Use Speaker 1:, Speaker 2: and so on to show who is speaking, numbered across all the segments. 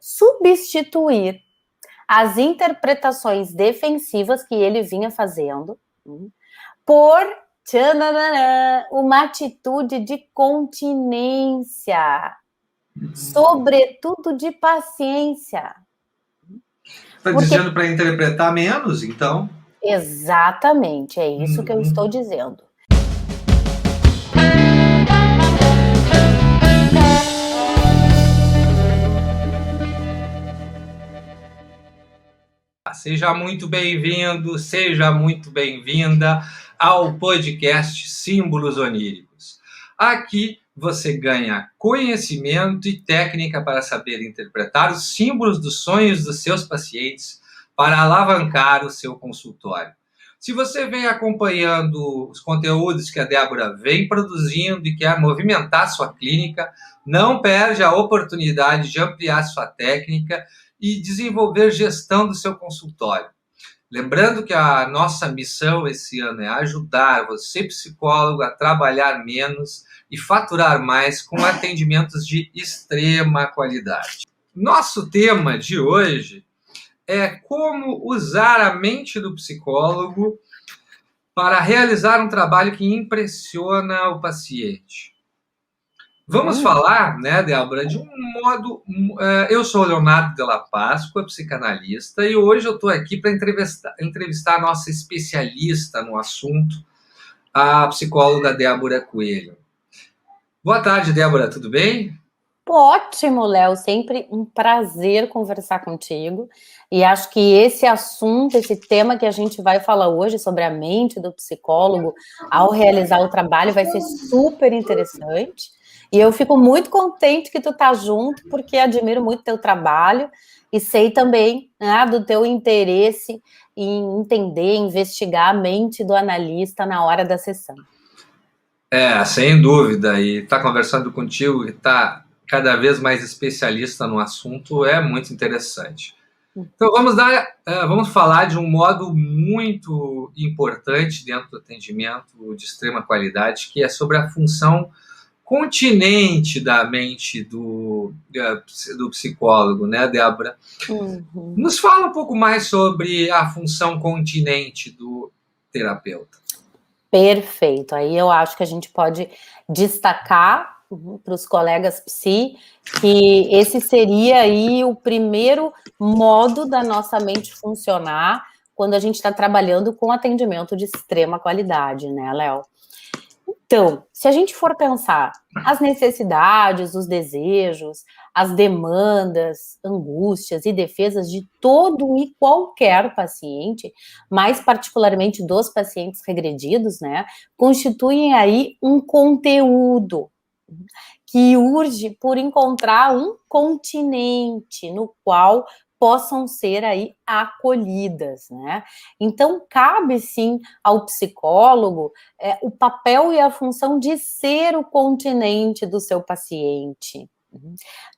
Speaker 1: substituir as interpretações defensivas que ele vinha fazendo por uma atitude de continência, sobretudo de paciência.
Speaker 2: Está dizendo para interpretar menos, então?
Speaker 1: Exatamente, é isso que eu estou dizendo.
Speaker 2: Seja muito bem-vindo, seja muito bem-vinda ao podcast Símbolos Oníricos. Aqui você ganha conhecimento e técnica para saber interpretar os símbolos dos sonhos dos seus pacientes para alavancar o seu consultório. Se você vem acompanhando os conteúdos que a Débora vem produzindo e quer movimentar sua clínica, não perde a oportunidade de ampliar sua técnica e desenvolver gestão do seu consultório. Lembrando que a nossa missão esse ano é ajudar você, psicólogo, a trabalhar menos e faturar mais com atendimentos de extrema qualidade. Nosso tema de hoje é como usar a mente do psicólogo para realizar um trabalho que impressiona o paciente. Vamos falar, né, Débora, de um modo... Eu sou o Leonardo Della Páscoa, psicanalista, e hoje eu estou aqui para entrevistar a nossa especialista no assunto, a psicóloga Débora Coelho. Boa tarde, Débora, tudo bem?
Speaker 1: Ótimo, Léo, sempre um prazer conversar contigo, e acho que esse assunto, esse tema que a gente vai falar hoje sobre a mente do psicólogo ao realizar o trabalho vai ser super interessante. E eu fico muito contente que tu tá junto, porque admiro muito teu trabalho e sei também, né, do teu interesse em entender, investigar a mente do analista na hora da sessão.
Speaker 2: Sem dúvida. E estar conversando contigo, que está cada vez mais especialista no assunto, é muito interessante. Então vamos falar de um modo muito importante dentro do atendimento de extrema qualidade, que é sobre a função continente da mente do psicólogo, né, Débora? Nos fala um pouco mais sobre a função continente do terapeuta.
Speaker 1: Perfeito. Aí eu acho que a gente pode destacar para os colegas psi que esse seria aí o primeiro modo da nossa mente funcionar quando a gente está trabalhando com atendimento de extrema qualidade, né, Léo? Então, se a gente for pensar as necessidades, os desejos, as demandas, angústias e defesas de todo e qualquer paciente, mais particularmente dos pacientes regredidos, né, constituem aí um conteúdo que urge por encontrar um continente no qual possam ser aí acolhidas, né? Então, cabe sim ao psicólogo o papel e a função de ser o continente do seu paciente.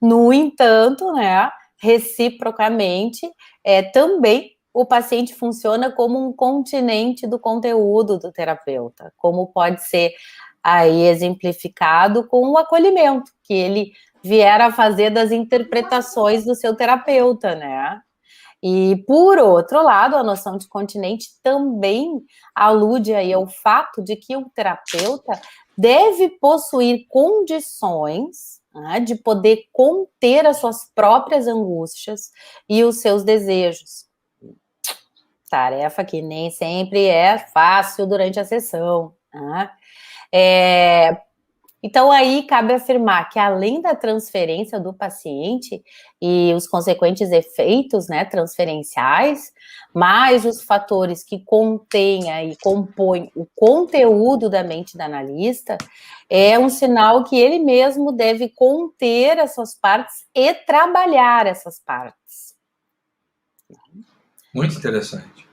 Speaker 1: No entanto, né, reciprocamente, também o paciente funciona como um continente do conteúdo do terapeuta, como pode ser aí exemplificado com o acolhimento, que ele vier a fazer das interpretações do seu terapeuta, né? E, por outro lado, a noção de continente também alude aí ao fato de que o terapeuta deve possuir condições, né, de poder conter as suas próprias angústias e os seus desejos. Tarefa que nem sempre é fácil durante a sessão, né? Então, aí cabe afirmar que, além da transferência do paciente e os consequentes efeitos, né, transferenciais, mais os fatores que contêm e compõem o conteúdo da mente do analista, é um sinal que ele mesmo deve conter as suas partes e trabalhar essas partes.
Speaker 2: Muito interessante.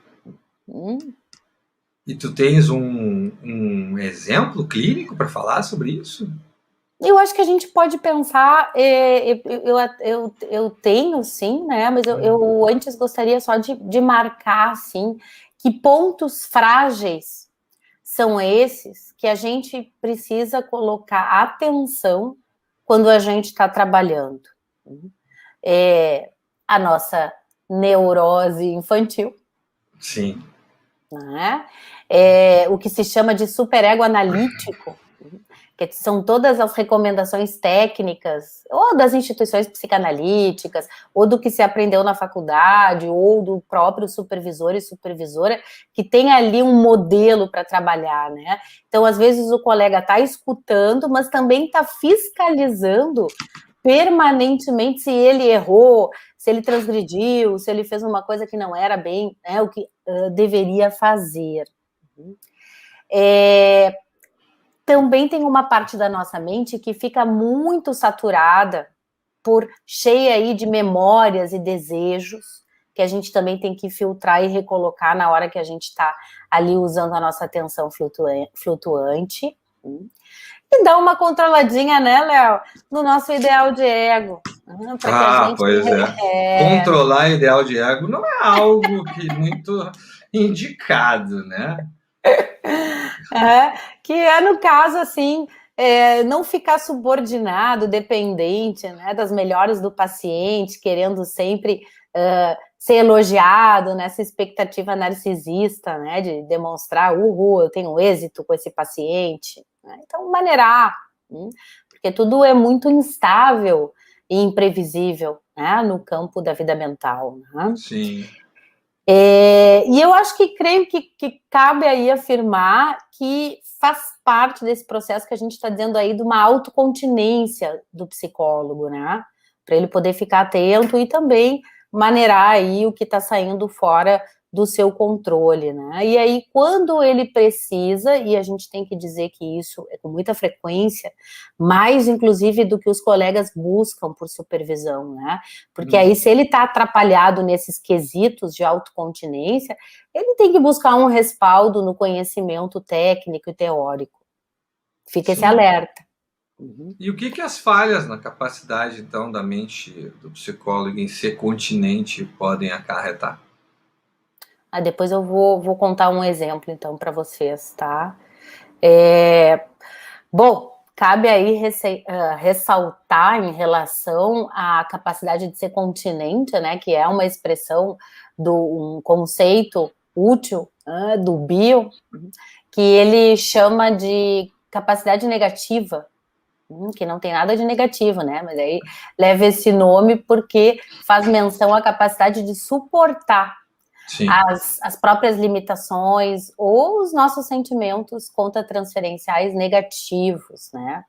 Speaker 2: E tu tens um exemplo clínico para falar sobre isso?
Speaker 1: Eu acho que a gente pode pensar, eu tenho sim, né, mas eu antes gostaria só de marcar, assim, que pontos frágeis são esses que a gente precisa colocar atenção quando a gente está trabalhando. a nossa neurose infantil.
Speaker 2: Sim.
Speaker 1: Né? O que se chama de superego analítico, que são todas as recomendações técnicas, ou das instituições psicanalíticas, ou do que se aprendeu na faculdade, ou do próprio supervisor e supervisora, que tem ali um modelo para trabalhar, né? Então, às vezes, o colega está escutando, mas também está fiscalizando permanentemente se ele errou, se ele transgrediu, se ele fez uma coisa que não era bem, né, o que deveria fazer. Também tem uma parte da nossa mente que fica muito saturada, cheia aí de memórias e desejos, que a gente também tem que filtrar e recolocar na hora que a gente está ali usando a nossa atenção flutuante. E dar uma controladinha, né, Léo, no nosso ideal de ego.
Speaker 2: Para que a gente... pois é. Controlar ideal de ego não é algo que muito indicado, né?
Speaker 1: Que no caso, assim, não ficar subordinado, dependente, né, das melhores do paciente, querendo sempre ser elogiado nessa expectativa narcisista, né, de demonstrar, eu tenho êxito com esse paciente. Né? Então, maneirar, porque tudo é muito instável e imprevisível, né, no campo da vida mental. Né?
Speaker 2: Sim.
Speaker 1: E eu acho que creio que cabe aí afirmar que faz parte desse processo que a gente está dizendo aí de uma autocontinência do psicólogo, né? Para ele poder ficar atento e também maneirar aí o que está saindo fora do seu controle, né? E aí, quando ele precisa, e a gente tem que dizer que isso é com muita frequência, mais inclusive do que os colegas buscam por supervisão, né? Porque aí, se ele está atrapalhado nesses quesitos de autocontinência, ele tem que buscar um respaldo no conhecimento técnico e teórico. Fica esse alerta.
Speaker 2: E o que as falhas na capacidade, então, da mente do psicólogo em ser continente podem acarretar?
Speaker 1: Depois eu vou contar um exemplo, então, para vocês, tá? Bom, cabe aí ressaltar em relação à capacidade de ser continente, né? Que é uma expressão um conceito útil do Bill, que ele chama de capacidade negativa, que não tem nada de negativo, né? Mas aí leva esse nome porque faz menção à capacidade de suportar as próprias limitações ou os nossos sentimentos contratransferenciais negativos, né?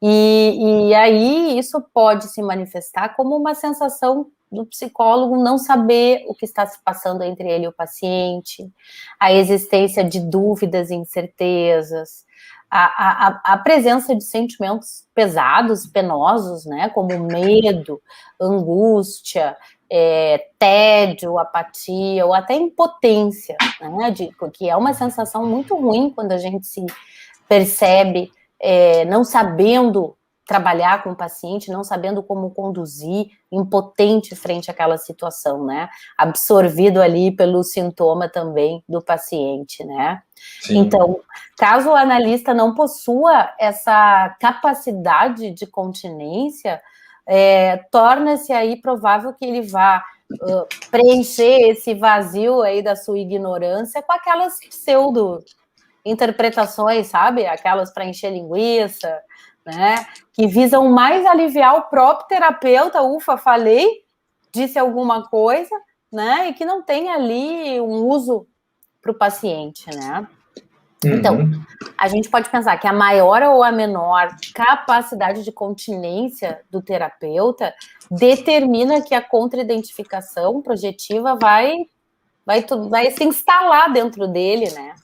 Speaker 1: E aí isso pode se manifestar como uma sensação do psicólogo não saber o que está se passando entre ele e o paciente, a existência de dúvidas e incertezas, a presença de sentimentos pesados, penosos, né, como medo, angústia, tédio, apatia ou até impotência, né, que é uma sensação muito ruim quando a gente se percebe não sabendo trabalhar com o paciente, não sabendo como conduzir, impotente frente àquela situação, né? Absorvido ali pelo sintoma também do paciente, né? Sim. Então, caso o analista não possua essa capacidade de continência, torna-se aí provável que ele vá preencher esse vazio aí da sua ignorância com aquelas pseudo-interpretações, sabe? Aquelas para encher linguiça, né? Que visam mais aliviar o próprio terapeuta, falei, disse alguma coisa, né? E que não tem ali um uso para o paciente, né? Então, a gente pode pensar que a maior ou a menor capacidade de continência do terapeuta determina que a contraidentificação projetiva vai se instalar dentro dele, né?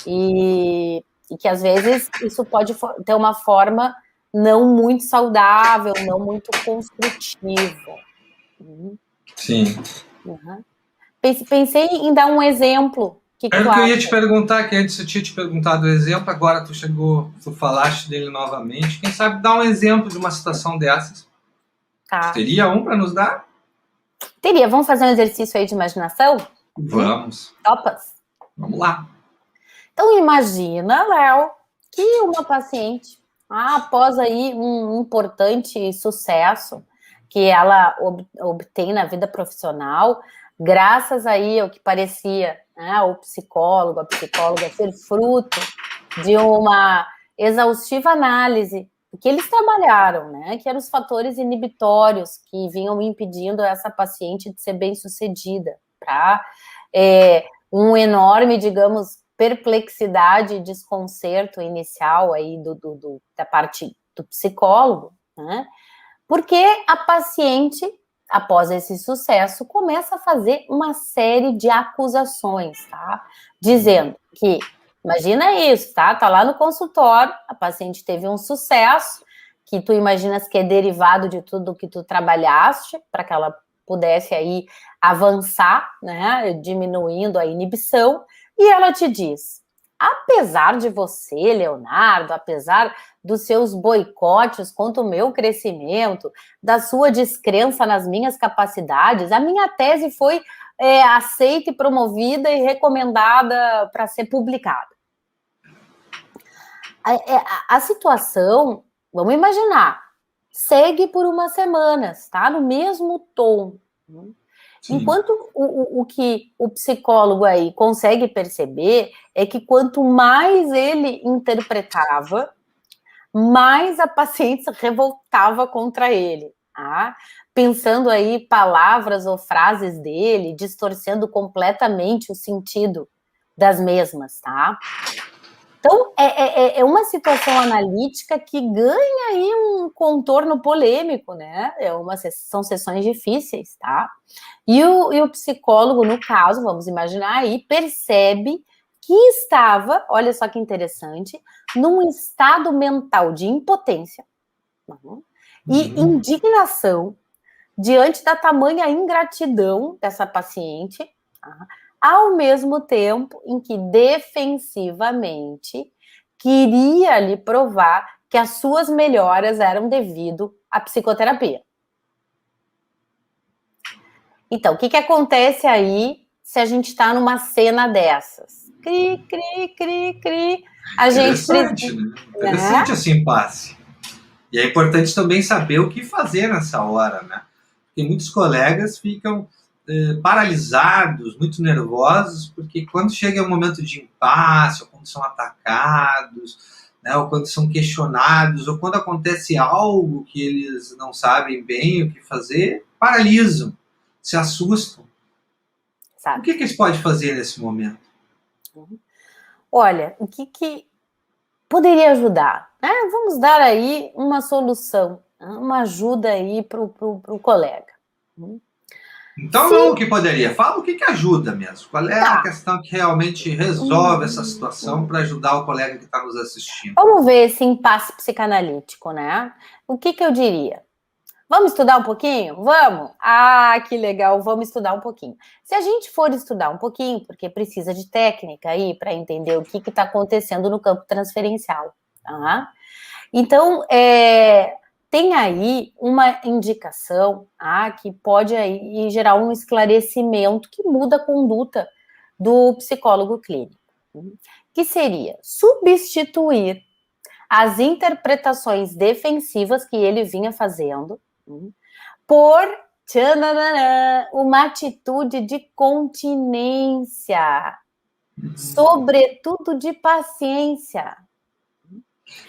Speaker 1: E que às vezes isso pode ter uma forma não muito saudável, não muito construtiva.
Speaker 2: Sim.
Speaker 1: Pensei em dar um exemplo.
Speaker 2: Era o que eu ia te perguntar, que antes eu tinha te perguntado o exemplo, agora tu falaste dele novamente. Quem sabe dar um exemplo de uma situação dessas? Tá. Teria um para nos dar?
Speaker 1: Teria. Vamos fazer um exercício aí de imaginação?
Speaker 2: Vamos.
Speaker 1: Topas?
Speaker 2: Vamos lá.
Speaker 1: Então, imagina, Léo, que uma paciente, após aí um importante sucesso, que ela obtém na vida profissional, graças aí ao que parecia, né, o psicólogo, a psicóloga ser fruto de uma exaustiva análise que eles trabalharam, né, que eram os fatores inibitórios que vinham impedindo essa paciente de ser bem-sucedida, para um enorme, digamos, perplexidade e desconcerto inicial aí da parte do psicólogo, né, porque a paciente, após esse sucesso, começa a fazer uma série de acusações, tá? Dizendo que, imagina isso, tá? Tá lá no consultório, a paciente teve um sucesso, que tu imaginas que é derivado de tudo que tu trabalhaste, para que ela pudesse aí avançar, né? Diminuindo a inibição, e ela te diz: apesar de você, Leonardo, apesar dos seus boicotes contra o meu crescimento, da sua descrença nas minhas capacidades, a minha tese foi aceita e promovida e recomendada para ser publicada. A situação, vamos imaginar, segue por umas semanas, tá? No mesmo tom. Sim. Enquanto o que o psicólogo aí consegue perceber é que quanto mais ele interpretava, mais a paciente se revoltava contra ele, tá? Pensando aí palavras ou frases dele, distorcendo completamente o sentido das mesmas, tá? Então, é uma situação analítica que ganha aí um contorno polêmico, né? São sessões difíceis, tá? E o psicólogo, no caso, vamos imaginar aí, percebe que estava, olha só que interessante, num estado mental de impotência e indignação diante da tamanha ingratidão dessa paciente, tá? Ao mesmo tempo em que defensivamente queria lhe provar que as suas melhoras eram devido à psicoterapia. Então, o que acontece aí se a gente está numa cena dessas? Cri, cri, cri, cri. A gente
Speaker 2: precisa, né? Interessante esse impasse. E é importante também saber o que fazer nessa hora, né? Porque muitos colegas ficam paralisados, muito nervosos, porque quando chega um momento de impasse, ou quando são atacados, né, ou quando são questionados, ou quando acontece algo que eles não sabem bem o que fazer, paralisam, se assustam. Sabe. O que eles podem fazer nesse momento?
Speaker 1: Olha, o que poderia ajudar? Vamos dar aí uma solução, uma ajuda aí para o colega.
Speaker 2: Então, não o que poderia. Fala o que ajuda mesmo. Qual é a questão que realmente resolve essa situação para ajudar o colega que está nos assistindo?
Speaker 1: Vamos ver esse impasse psicanalítico, né? O que eu diria? Vamos estudar um pouquinho? Vamos? Ah, que legal, vamos estudar um pouquinho. Se a gente for estudar um pouquinho, porque precisa de técnica aí para entender o que está acontecendo no campo transferencial, tá? Então, tem aí uma indicação que pode aí gerar um esclarecimento que muda a conduta do psicólogo clínico, que seria substituir as interpretações defensivas que ele vinha fazendo por uma atitude de continência, sobretudo de paciência.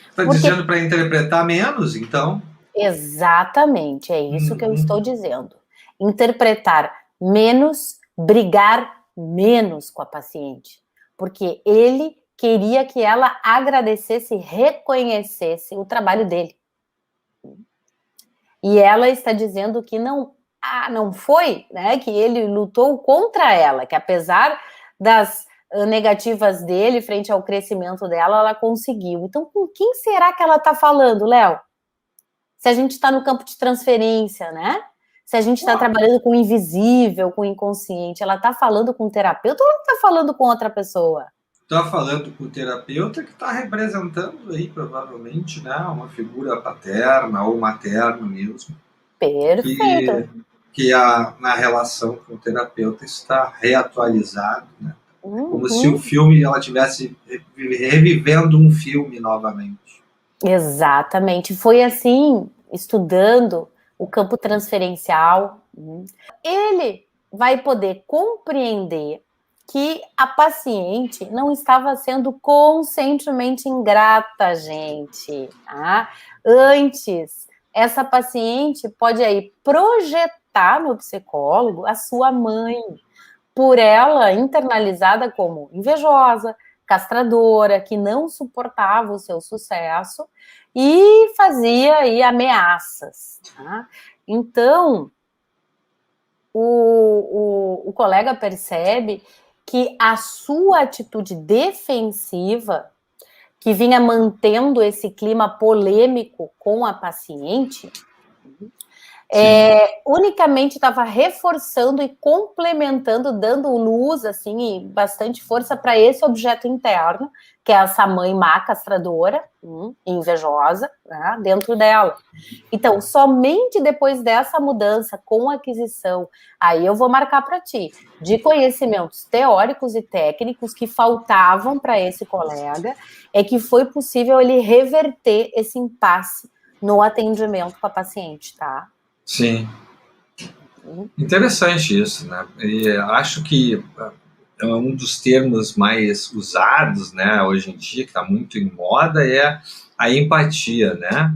Speaker 2: Está dizendo para interpretar menos, então?
Speaker 1: Exatamente, é isso que eu estou dizendo. Interpretar menos, brigar menos com a paciente. Porque ele queria que ela agradecesse, reconhecesse o trabalho dele. E ela está dizendo que não foi, né? Que ele lutou contra ela, que apesar das negativas dele frente ao crescimento dela, ela conseguiu. Então, com quem será que ela está falando, Léo? Se a gente está no campo de transferência, né? Se a gente está trabalhando com o invisível, com o inconsciente, ela está falando com o terapeuta ou ela está falando com outra pessoa?
Speaker 2: Está falando com o terapeuta que está representando aí, provavelmente, né, uma figura paterna ou materna mesmo.
Speaker 1: Perfeito.
Speaker 2: Que na relação com o terapeuta está reatualizado, né? Como se o filme, ela estivesse revivendo um filme novamente.
Speaker 1: Exatamente. Foi assim, estudando o campo transferencial. Ele vai poder compreender que a paciente não estava sendo conscientemente ingrata, gente. Tá? Antes, essa paciente pode aí projetar no psicólogo a sua mãe, por ela internalizada como invejosa, castradora, que não suportava o seu sucesso e fazia aí ameaças. Tá? Então, o colega percebe que a sua atitude defensiva, que vinha mantendo esse clima polêmico com a paciente, unicamente estava reforçando e complementando, dando luz, assim, e bastante força para esse objeto interno, que é essa mãe má castradora, invejosa, né, dentro dela. Então, somente depois dessa mudança com a aquisição, aí eu vou marcar para ti, de conhecimentos teóricos e técnicos que faltavam para esse colega, é que foi possível ele reverter esse impasse no atendimento com a paciente, tá?
Speaker 2: Sim. Interessante isso, né? E acho que um dos termos mais usados, né, hoje em dia, que está muito em moda, é a empatia, né?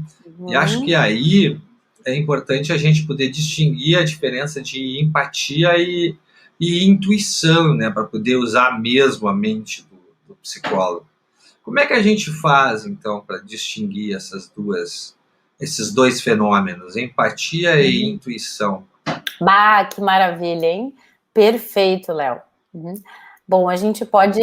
Speaker 2: E acho que aí é importante a gente poder distinguir a diferença de empatia e intuição, né, para poder usar mesmo a mente do psicólogo. Como é que a gente faz, então, para distinguir esses dois fenômenos, empatia e intuição?
Speaker 1: Bah, que maravilha, hein? Perfeito, Léo. Bom, a gente pode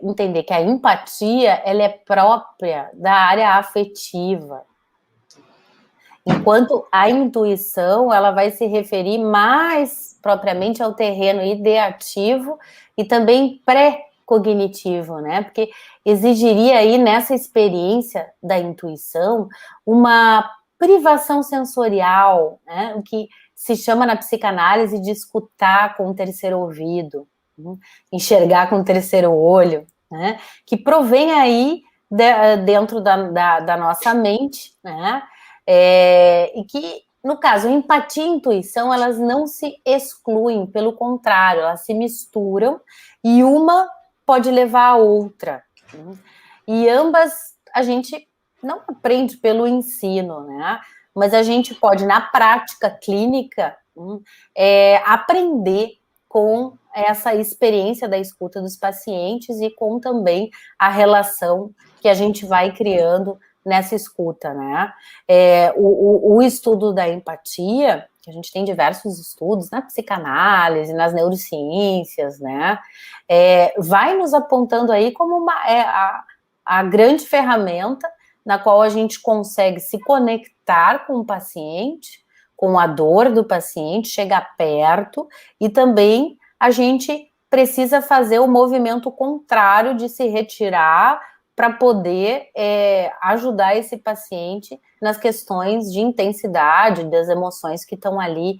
Speaker 1: entender que a empatia ela é própria da área afetiva, enquanto a intuição ela vai se referir mais propriamente ao terreno ideativo e também pré-cognitivo, né? Porque exigiria aí nessa experiência da intuição uma privação sensorial, né? O que se chama na psicanálise de escutar com o terceiro ouvido, enxergar com o terceiro olho, né? Que provém aí dentro da nossa mente, né? E que, no caso, empatia e intuição, elas não se excluem, pelo contrário, elas se misturam e uma pode levar a outra. E ambas a gente não aprende pelo ensino, né? Mas a gente pode, na prática clínica, aprender com essa experiência da escuta dos pacientes e com também a relação que a gente vai criando nessa escuta, né? O estudo da empatia, que a gente tem diversos estudos na psicanálise, nas neurociências, né? Vai nos apontando aí como a grande ferramenta na qual a gente consegue se conectar com o paciente, com a dor do paciente, chegar perto, e também a gente precisa fazer o movimento contrário de se retirar para poder ajudar esse paciente nas questões de intensidade das emoções que estão ali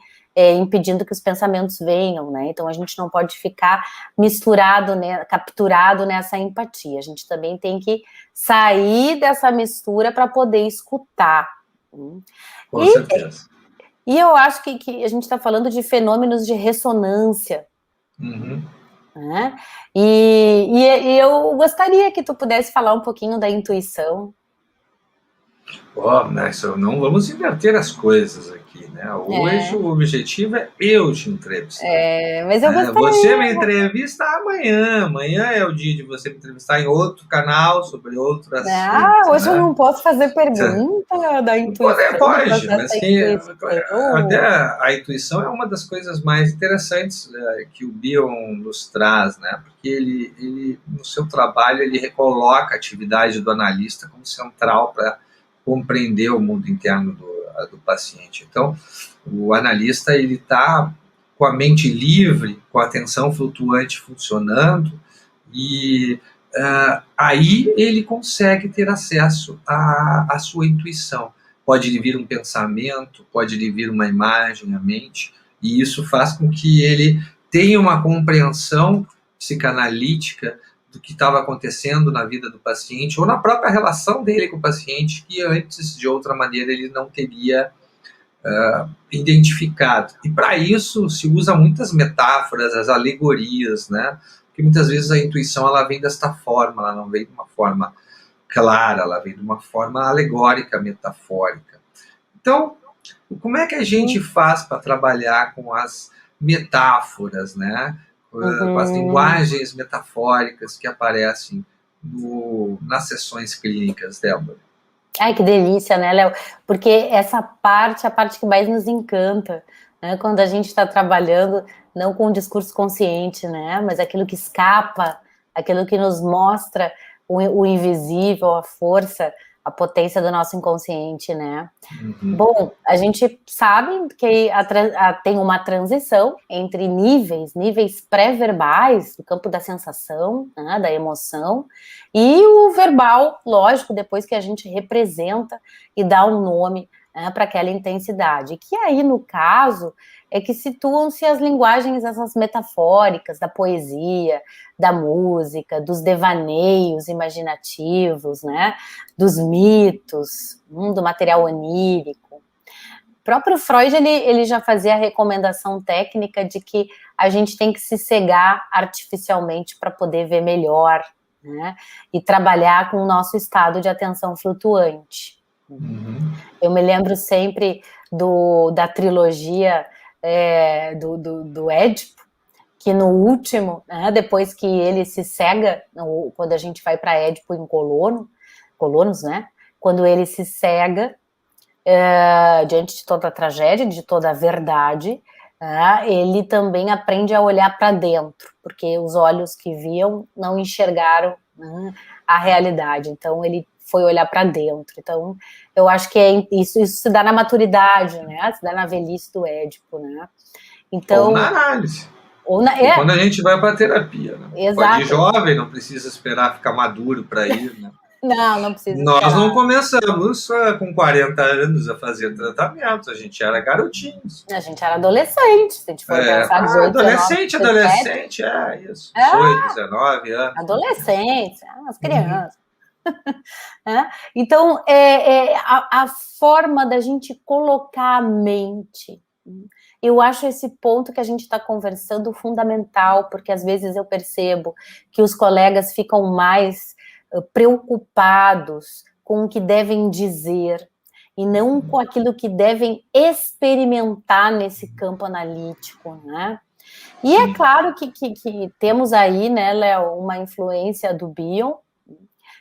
Speaker 1: impedindo que os pensamentos venham, né? Então a gente não pode ficar misturado, né, capturado nessa empatia. A gente também tem que sair dessa mistura para poder escutar.
Speaker 2: Com certeza.
Speaker 1: E eu acho que a gente está falando de fenômenos de ressonância. Né? E eu gostaria que tu pudesse falar um pouquinho da intuição.
Speaker 2: Não vamos inverter as coisas aqui, né? Hoje o objetivo é eu te entrevistar.
Speaker 1: Mas eu gostaria.
Speaker 2: Você me entrevista amanhã é o dia de você me entrevistar em outro canal sobre outro assunto.
Speaker 1: Hoje eu não posso fazer pergunta da intuição.
Speaker 2: Pode, mas até a intuição é uma das coisas mais interessantes que o Bion nos traz, né? Porque ele no seu trabalho ele recoloca a atividade do analista como central para compreender o mundo interno do paciente. Então, o analista ele está com a mente livre, com a atenção flutuante funcionando, e aí ele consegue ter acesso à sua intuição. Pode lhe vir um pensamento, pode lhe vir uma imagem à mente, e isso faz com que ele tenha uma compreensão psicanalítica do que estava acontecendo na vida do paciente, ou na própria relação dele com o paciente, que antes, de outra maneira, ele não teria identificado. E para isso se usa muitas metáforas, as alegorias, né? Porque muitas vezes a intuição ela vem desta forma, ela não vem de uma forma clara, ela vem de uma forma alegórica, metafórica. Então, como é que a gente faz para trabalhar com as metáforas, né? Com as linguagens metafóricas que aparecem nas sessões clínicas, Débora?
Speaker 1: Ai, que delícia, né, Léo? Porque essa parte é a parte que mais nos encanta, né? Quando a gente está trabalhando, não com o discurso consciente, né? Mas aquilo que escapa, aquilo que nos mostra o invisível, a força, a potência do nosso inconsciente, né? Bom, a gente sabe que tem uma transição entre níveis pré-verbais, do campo da sensação, né, da emoção, e o verbal, lógico, depois que a gente representa e dá um nome, né, para aquela intensidade. Que aí, no caso, é que situam-se as linguagens, essas metafóricas da poesia, da música, dos devaneios imaginativos, né, dos mitos, do material onírico. O próprio Freud, ele já fazia a recomendação técnica de que a gente tem que se cegar artificialmente para poder ver melhor, né, e trabalhar com o nosso estado de atenção flutuante. Eu me lembro sempre da trilogia do Édipo, que no último, né, depois que ele se cega, quando a gente vai para Édipo em Colonos, né, quando ele se cega diante de toda a tragédia, de toda a verdade, ele também aprende a olhar para dentro, porque os olhos que viam não enxergaram, né, a realidade. Então ele foi olhar para dentro. Então eu acho que isso se dá na maturidade, né? Se dá na velhice do Édipo, né? Então,
Speaker 2: ou na análise. Quando a gente vai para a terapia, né?
Speaker 1: Exato.
Speaker 2: Pode ir jovem, não precisa esperar ficar maduro para ir, né?
Speaker 1: Não precisa
Speaker 2: Nós
Speaker 1: esperar.
Speaker 2: não começamos com 40 anos a fazer tratamento, a gente era garotinhos.
Speaker 1: A gente era adolescente, se a gente for pensar 18,
Speaker 2: adolescente, 17, isso. 18, 19 anos.
Speaker 1: Adolescente, as crianças. Então, a forma da gente colocar a mente. Eu acho esse ponto que a gente está conversando fundamental, porque às vezes eu percebo que os colegas ficam mais preocupados com o que devem dizer e não com aquilo que devem experimentar nesse campo analítico, né? E é claro que temos aí, né, Léo, uma influência do Bion,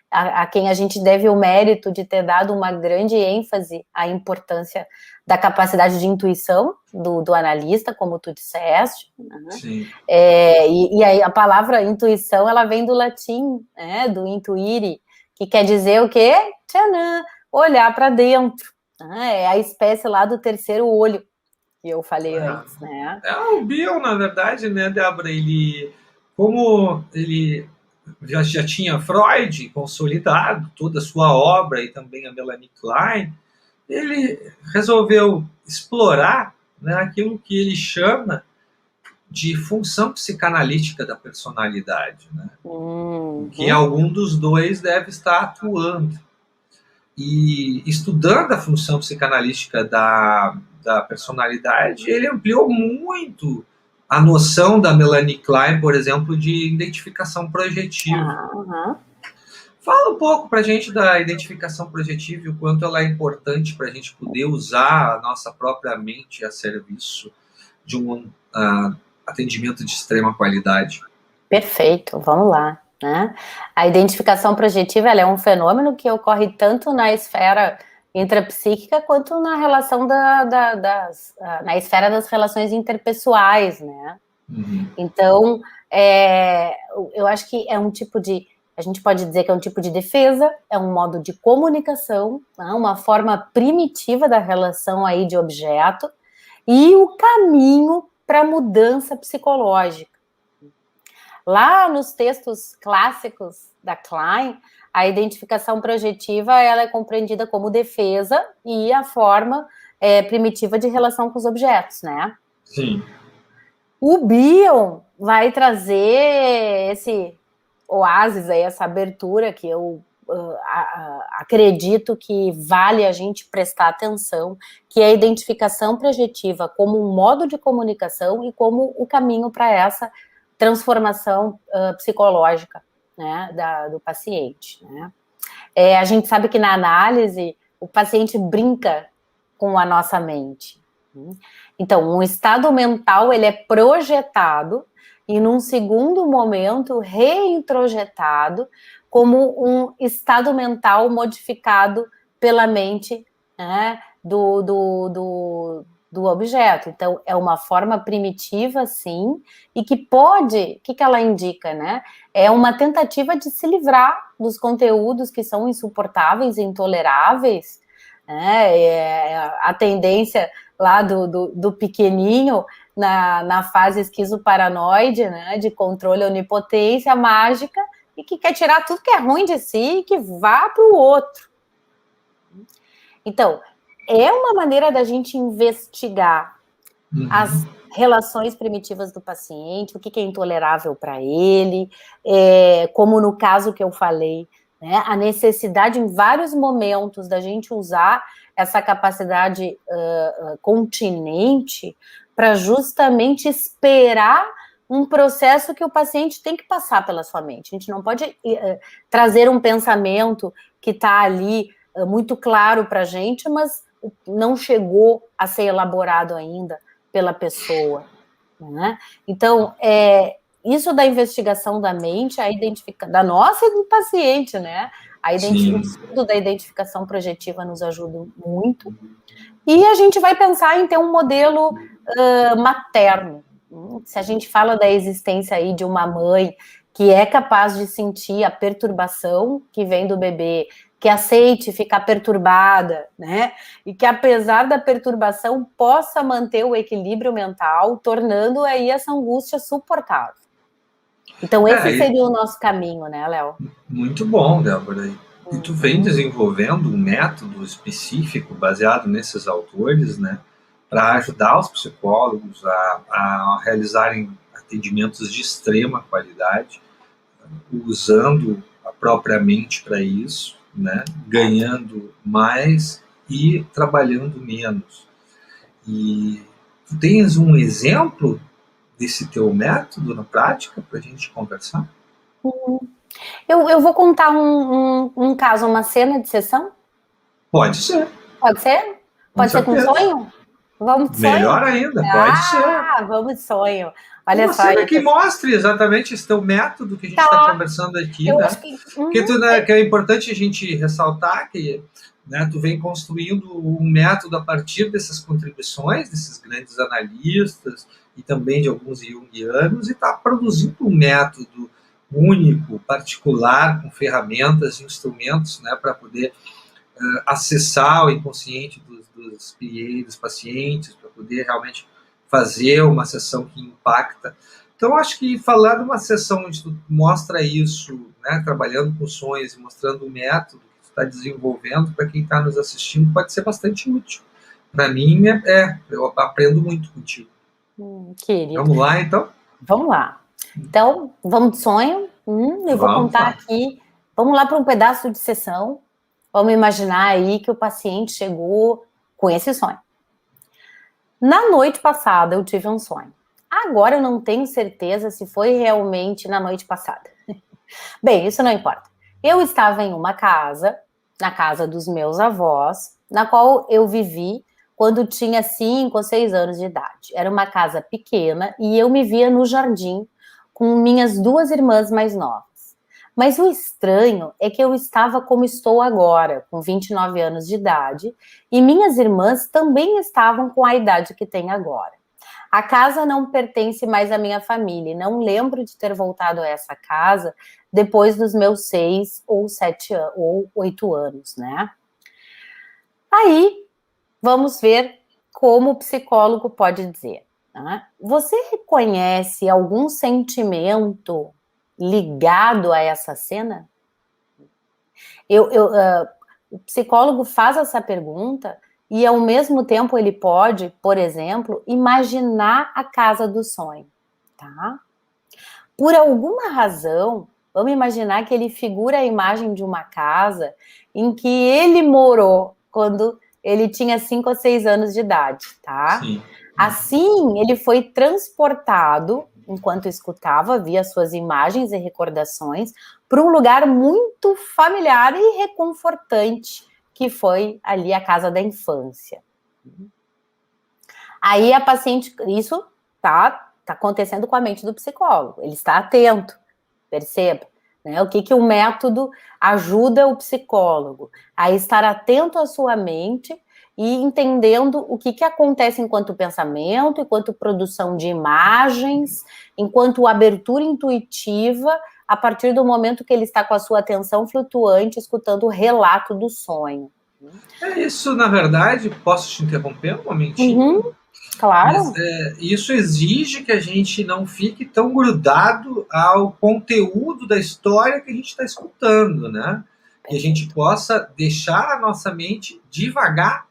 Speaker 1: a quem a gente deve o mérito de ter dado uma grande ênfase à importância da capacidade de intuição do analista, como tu disseste. Né?
Speaker 2: Sim.
Speaker 1: E aí a palavra intuição, ela vem do latim, né, do intuire, que quer dizer o quê? Tchanã, olhar para dentro. Né? É a espécie lá do terceiro olho, que eu falei antes. Né?
Speaker 2: O Bion, na verdade, né, Débora, como ele já tinha Freud consolidado, toda a sua obra, e também a Melanie Klein, ele resolveu explorar, né, aquilo que ele chama de função psicanalítica da personalidade, né? Que algum dos dois deve estar atuando. E estudando a função psicanalítica da personalidade, ele ampliou muito a noção da Melanie Klein, por exemplo, de identificação projetiva. Fala um pouco para a gente da identificação projetiva e o quanto ela é importante para a gente poder usar a nossa própria mente a serviço de um atendimento de extrema qualidade.
Speaker 1: Perfeito, vamos lá. Né? A identificação projetiva ela é um fenômeno que ocorre tanto na esfera intrapsíquica quanto na relação na esfera das relações interpessoais, né? Então, eu acho que é um tipo de, a gente pode dizer que é um tipo de defesa, é um modo de comunicação, né? Uma forma primitiva da relação aí de objeto e o caminho para a mudança psicológica. Lá nos textos clássicos da Klein, a identificação projetiva ela é compreendida como defesa e a forma primitiva de relação com os objetos, né?
Speaker 2: Sim.
Speaker 1: O Bion vai trazer esse oásis aí, essa abertura que eu acredito que vale a gente prestar atenção, que é a identificação projetiva como um modo de comunicação e como o caminho para essa transformação psicológica, né, do paciente, né? A gente sabe que na análise o paciente brinca com a nossa mente. Então, um estado mental, ele é projetado e, num segundo momento, reintrojetado como um estado mental modificado pela mente, né, do objeto. Então, é uma forma primitiva, sim, e que pode, o que ela indica, né? É uma tentativa de se livrar dos conteúdos que são insuportáveis e intoleráveis, né? A tendência lá do pequenininho na fase esquizoparanoide, né, de controle, onipotência mágica, e que quer tirar tudo que é ruim de si e que vá para o outro. Então, é uma maneira da gente investigar as relações primitivas do paciente, o que é intolerável para ele, como no caso que eu falei, né, a necessidade em vários momentos da gente usar essa capacidade continente para justamente esperar um processo que o paciente tem que passar pela sua mente. A gente não pode trazer um pensamento que está ali muito claro para a gente, mas não chegou a ser elaborado ainda pela pessoa, né? Então, isso da investigação da mente, da nossa e do paciente, né? O estudo da identificação projetiva nos ajuda muito. E a gente vai pensar em ter um modelo materno. Se a gente fala da existência aí de uma mãe que é capaz de sentir a perturbação que vem do bebê, que aceite ficar perturbada, né? E que, apesar da perturbação, possa manter o equilíbrio mental, tornando aí essa angústia suportável. Então, esse seria o nosso caminho, né, Léo?
Speaker 2: Muito bom, Débora. E tu vem desenvolvendo um método específico baseado nesses autores, né, para ajudar os psicólogos a realizarem atendimentos de extrema qualidade, usando a própria mente para isso, né, ganhando mais e trabalhando menos. E tu tens um exemplo desse teu método na prática para a gente conversar?
Speaker 1: Eu vou contar um caso, uma cena de sessão?
Speaker 2: Pode ser.
Speaker 1: Pode ser? Pode ser com sonho? Vamos de sonho?
Speaker 2: Melhor ainda, pode ser.
Speaker 1: Vamos de sonho. Olha
Speaker 2: uma
Speaker 1: só.
Speaker 2: Cena que mostre exatamente esse teu método que a gente está conversando aqui, né? Porque que é importante a gente ressaltar que, né, tu vem construindo um método a partir dessas contribuições desses grandes analistas e também de alguns junguianos, e está produzindo um método único, particular, com ferramentas e instrumentos, né, para poder acessar o inconsciente dos pacientes, para poder realmente fazer uma sessão que impacta. Então, acho que falar de uma sessão onde tu mostra isso, né, trabalhando com sonhos e mostrando o método que tu está desenvolvendo para quem está nos assistindo, pode ser bastante útil. Para mim, eu aprendo muito contigo.
Speaker 1: Querido.
Speaker 2: Vamos lá, então?
Speaker 1: Vamos lá. Então, vamos de sonho. Eu vou contar aqui. Vamos lá para um pedaço de sessão. Vamos imaginar aí que o paciente chegou com esse sonho. Na noite passada, eu tive um sonho. Agora eu não tenho certeza se foi realmente na noite passada. Bem, isso não importa. Eu estava em uma casa, na casa dos meus avós, na qual eu vivi quando tinha 5 ou 6 anos de idade. Era uma casa pequena e eu me via no jardim com minhas 2 irmãs mais novas. Mas o estranho é que eu estava como estou agora, com 29 anos de idade, e minhas irmãs também estavam com a idade que têm agora. A casa não pertence mais à minha família, não lembro de ter voltado a essa casa depois dos meus 6 ou 7 ou 8 anos, né? Aí, vamos ver como o psicólogo pode dizer. Né? Você reconhece algum sentimento ligado a essa cena? O psicólogo faz essa pergunta e, ao mesmo tempo, ele pode, por exemplo, imaginar a casa do sonho, tá? Por alguma razão, Vamos imaginar que ele figura a imagem de uma casa em que ele morou quando ele tinha 5 ou 6 anos de idade, tá?
Speaker 2: Sim.
Speaker 1: Assim, ele foi transportado, enquanto escutava, via suas imagens e recordações, para um lugar muito familiar e reconfortante, que foi ali a casa da infância. Aí a paciente, isso tá acontecendo com a mente do psicólogo, ele está atento, perceba, né? O que o método ajuda o psicólogo a estar atento à sua mente e entendendo o que acontece enquanto pensamento, enquanto produção de imagens, enquanto abertura intuitiva, a partir do momento que ele está com a sua atenção flutuante, escutando o relato do sonho.
Speaker 2: É isso, na verdade, posso te interromper um momentinho?
Speaker 1: Uhum, claro.
Speaker 2: Mas isso exige que a gente não fique tão grudado ao conteúdo da história que a gente está escutando, né? Que a gente possa deixar a nossa mente devagar,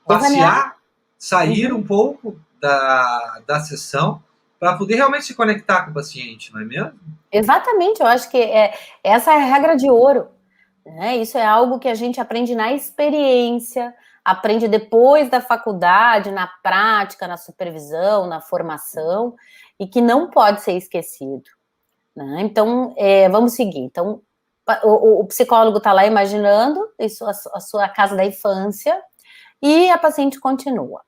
Speaker 2: passear, sair um pouco da sessão para poder realmente se conectar com o paciente, não é mesmo?
Speaker 1: Exatamente, eu acho que essa é a regra de ouro, né? Isso é algo que a gente aprende na experiência, aprende depois da faculdade, na prática, na supervisão, na formação, e que não pode ser esquecido, né? Então, vamos seguir. Então, o psicólogo está lá imaginando isso, a sua casa da infância, e a paciente continua.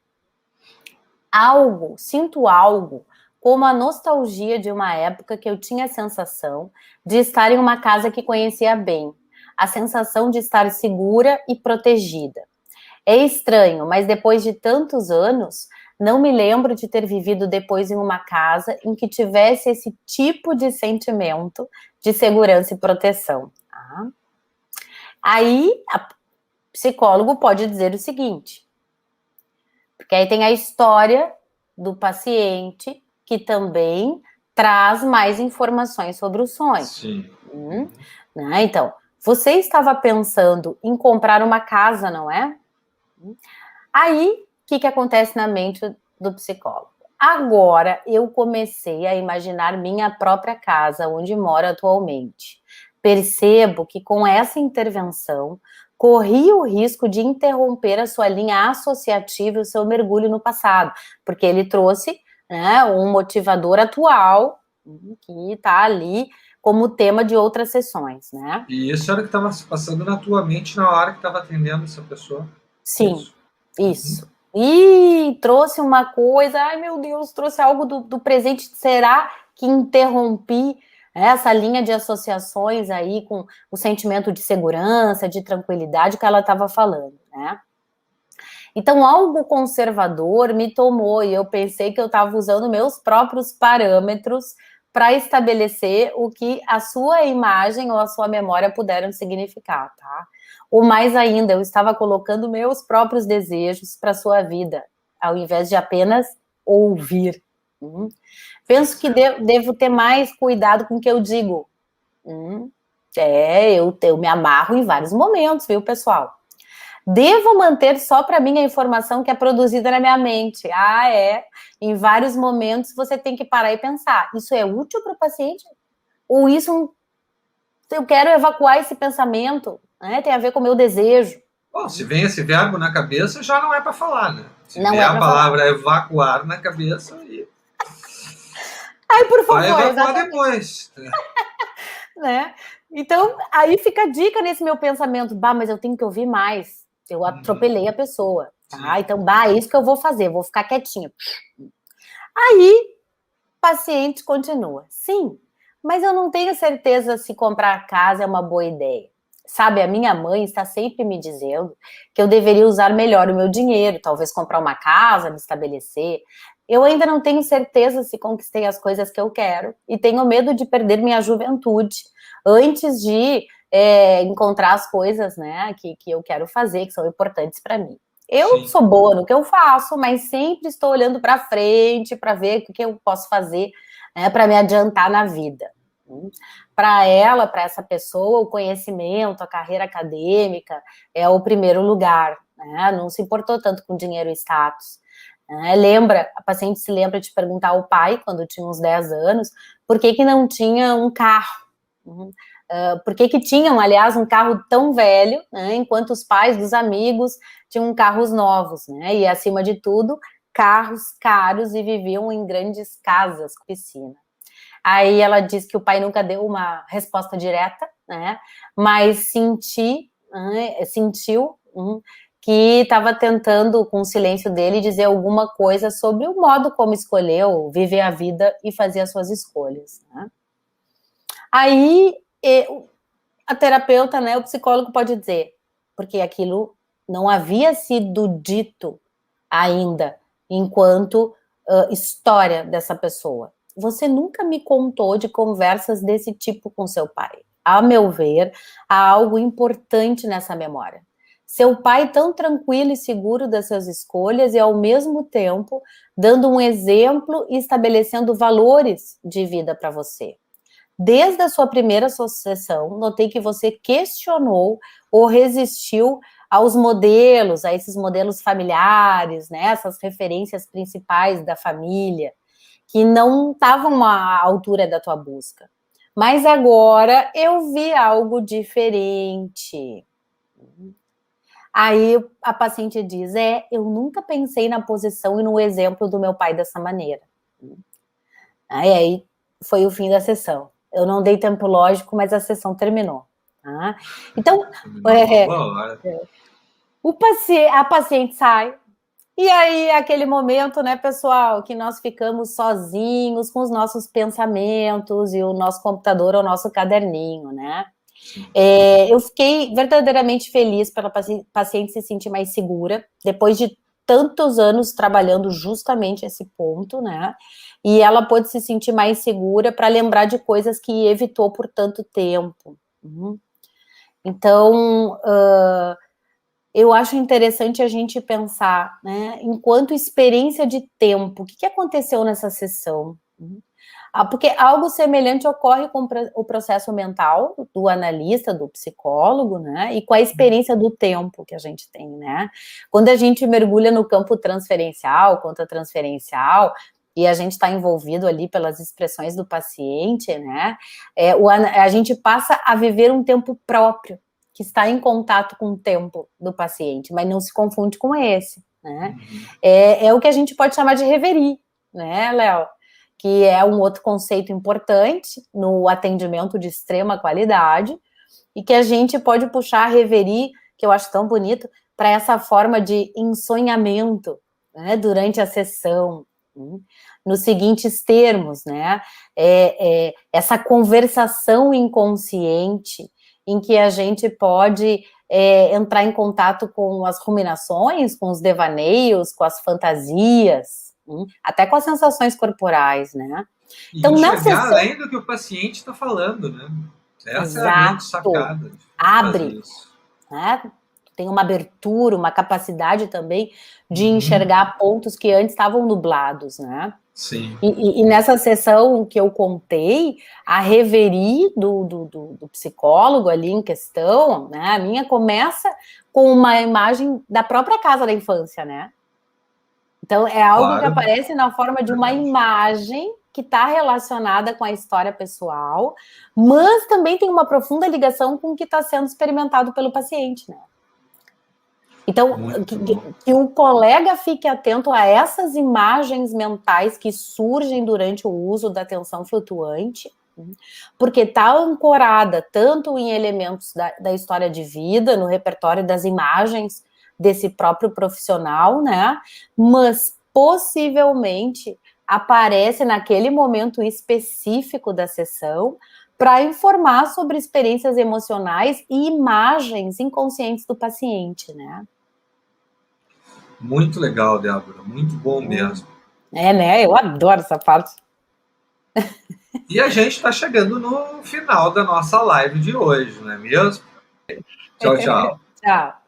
Speaker 1: Sinto algo como a nostalgia de uma época que eu tinha a sensação de estar em uma casa que conhecia bem, a sensação de estar segura e protegida. É estranho, mas depois de tantos anos, não me lembro de ter vivido depois em uma casa em que tivesse esse tipo de sentimento de segurança e proteção. Tá? Aí, o psicólogo pode dizer o seguinte, porque aí tem a história do paciente, que também traz mais informações sobre o sonho.
Speaker 2: Sim.
Speaker 1: Né? Então, você estava pensando em comprar uma casa, não é? Aí, o que acontece na mente do psicólogo? Agora, eu comecei a imaginar minha própria casa, onde moro atualmente. Percebo que com essa intervenção, corri o risco de interromper a sua linha associativa e o seu mergulho no passado, porque ele trouxe, né, um motivador atual que está ali como tema de outras sessões, né?
Speaker 2: E isso era o que estava se passando na tua mente na hora que estava atendendo essa pessoa?
Speaker 1: Sim, isso. E trouxe uma coisa, ai meu Deus, trouxe algo do presente, será que interrompi essa linha de associações aí com o sentimento de segurança, de tranquilidade que ela estava falando, né? Então, algo conservador me tomou e eu pensei que eu estava usando meus próprios parâmetros para estabelecer o que a sua imagem ou a sua memória puderam significar, tá? Ou mais ainda, eu estava colocando meus próprios desejos para a sua vida, ao invés de apenas ouvir. Penso que devo ter mais cuidado com o que eu digo. Eu me amarro em vários momentos, viu, pessoal? Devo manter só para mim a informação que é produzida na minha mente. Em vários momentos você tem que parar e pensar, isso é útil para o paciente? Ou isso, eu quero evacuar esse pensamento, né? Tem a ver com o meu desejo.
Speaker 2: Bom, se vem esse verbo na cabeça, já não é para falar, né? Se
Speaker 1: Não
Speaker 2: vier
Speaker 1: é
Speaker 2: a
Speaker 1: pra
Speaker 2: palavra evacuar na cabeça,
Speaker 1: Ai, por favor,
Speaker 2: vai evacuar
Speaker 1: exatamente.
Speaker 2: depois.
Speaker 1: Né? Então, aí fica a dica nesse meu pensamento, mas eu tenho que ouvir mais. Eu atropelei a pessoa, tá?
Speaker 2: Sim.
Speaker 1: Então, é isso que eu vou fazer, vou ficar quietinha. Aí, o paciente continua. Sim, mas eu não tenho certeza se comprar casa é uma boa ideia. Sabe, a minha mãe está sempre me dizendo que eu deveria usar melhor o meu dinheiro, talvez comprar uma casa, me estabelecer. Eu ainda não tenho certeza se conquistei as coisas que eu quero e tenho medo de perder minha juventude antes de encontrar as coisas, né, que eu quero fazer, que são importantes para mim. Eu sou boa no que eu faço, mas sempre estou olhando para frente para ver o que eu posso fazer, né, para me adiantar na vida. Para ela, para essa pessoa, o conhecimento, a carreira acadêmica é o primeiro lugar, né? Não se importou tanto com dinheiro e status. A paciente se lembra de perguntar ao pai, quando tinha uns 10 anos, por que não tinha um carro? Por que tinham, aliás, um carro tão velho, né, enquanto os pais dos amigos tinham carros novos, né, e, acima de tudo, carros caros e viviam em grandes casas com piscina. Aí ela diz que o pai nunca deu uma resposta direta, né, mas sentiu que estava tentando, com o silêncio dele, dizer alguma coisa sobre o modo como escolheu viver a vida e fazer as suas escolhas, né. Aí a terapeuta, né, o psicólogo pode dizer, porque aquilo não havia sido dito ainda enquanto história dessa pessoa. Você nunca me contou de conversas desse tipo com seu pai. A meu ver, há algo importante nessa memória. Seu pai tão tranquilo e seguro das suas escolhas e, ao mesmo tempo, dando um exemplo e estabelecendo valores de vida para você. Desde a sua primeira sessão, notei que você questionou ou resistiu aos modelos, a esses modelos familiares, né, essas referências principais da família, que não estavam à altura da tua busca. Mas agora eu vi algo diferente. Aí a paciente diz, eu nunca pensei na posição e no exemplo do meu pai dessa maneira. Aí foi o fim da sessão. Eu não dei tempo lógico, mas a sessão terminou. Tá? Então, a paciente sai, e aí aquele momento, né, pessoal, que nós ficamos sozinhos com os nossos pensamentos e o nosso computador ou o nosso caderninho, né? Eu fiquei verdadeiramente feliz pela paciente se sentir mais segura, depois de tantos anos trabalhando justamente esse ponto, né? E ela pôde se sentir mais segura para lembrar de coisas que evitou por tanto tempo. Então, eu acho interessante a gente pensar, né, enquanto experiência de tempo, o que aconteceu nessa sessão? Porque algo semelhante ocorre com o processo mental do analista, do psicólogo, né, e com a experiência do tempo que a gente tem, né. Quando a gente mergulha no campo transferencial, contratransferencial, e a gente está envolvido ali pelas expressões do paciente, né, a gente passa a viver um tempo próprio, que está em contato com o tempo do paciente, mas não se confunde com esse, né. É o que a gente pode chamar de reverie, né, Léo? Que é um outro conceito importante no atendimento de extrema qualidade, e que a gente pode puxar a reverie, que eu acho tão bonito, para essa forma de ensonhamento, né, durante a sessão, nos seguintes termos, né, essa conversação inconsciente, em que a gente pode entrar em contato com as ruminações, com os devaneios, com as fantasias, até com as sensações corporais, né?
Speaker 2: Então, enxergar além do que o paciente está falando, né? Essa é a grande sacada.
Speaker 1: Abre, né? Tem uma abertura, uma capacidade também de enxergar pontos que antes estavam nublados, né?
Speaker 2: Sim.
Speaker 1: E nessa sessão que eu contei, a reverie do psicólogo ali em questão, né? A minha começa com uma imagem da própria casa da infância, né? Então, é algo que aparece na forma de uma imagem que está relacionada com a história pessoal, mas também tem uma profunda ligação com o que está sendo experimentado pelo paciente, né? Então, que o colega fique atento a essas imagens mentais que surgem durante o uso da atenção flutuante, porque está ancorada tanto em elementos da história de vida, no repertório das imagens desse próprio profissional, né? Mas possivelmente aparece naquele momento específico da sessão para informar sobre experiências emocionais e imagens inconscientes do paciente, né?
Speaker 2: Muito legal, Débora, muito bom mesmo.
Speaker 1: Né? Eu adoro essa parte.
Speaker 2: E a gente está chegando no final da nossa live de hoje, não é mesmo? Tchau, tchau.
Speaker 1: Tchau.